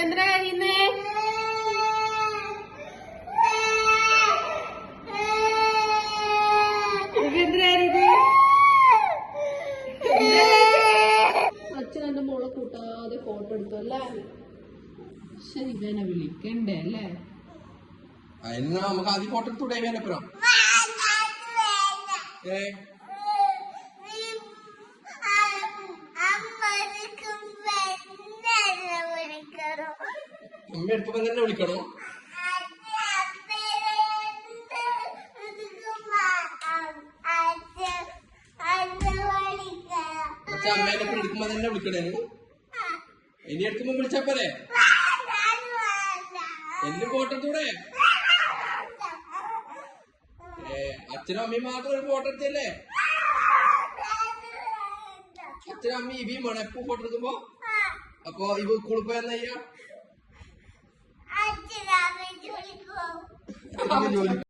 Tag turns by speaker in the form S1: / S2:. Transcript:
S1: എന്തിനാ കഴിയുന്നേ? അച്ഛൻ എന്റെ മോളെ കൂട്ടാതെ ഫോട്ടോ എടുത്തു അല്ലേ? ശരി, ഇവനെ വിളിക്കണ്ടേ അല്ലേ?
S2: നമുക്ക് ആദ്യം ഫോട്ടോ എടുത്തൂടെ വേനപ്പുറം? അമ്മ എടുക്കുമ്പോ തന്നെ വിളിക്കണോ? പക്ഷെ അമ്മേനെ എടുക്കുമ്പോ തന്നെ വിളിക്കണേ? ഇനി എടുക്കുമ്പോ വിളിച്ചാ പോരെ? എന്നും ഫോട്ടോ എടുത്തൂടെ? അച്ഛനും അമ്മയും മാത്രം ഒരു ഫോട്ടോ എടുത്തല്ലേ? അച്ഛനും അമ്മയും ഇവയും വേണം എപ്പോ ഫോട്ടോ എടുക്കുമ്പോ? അപ്പൊ ഇവ കുളിപ്പോയെന്നാ ചെയ്യാ?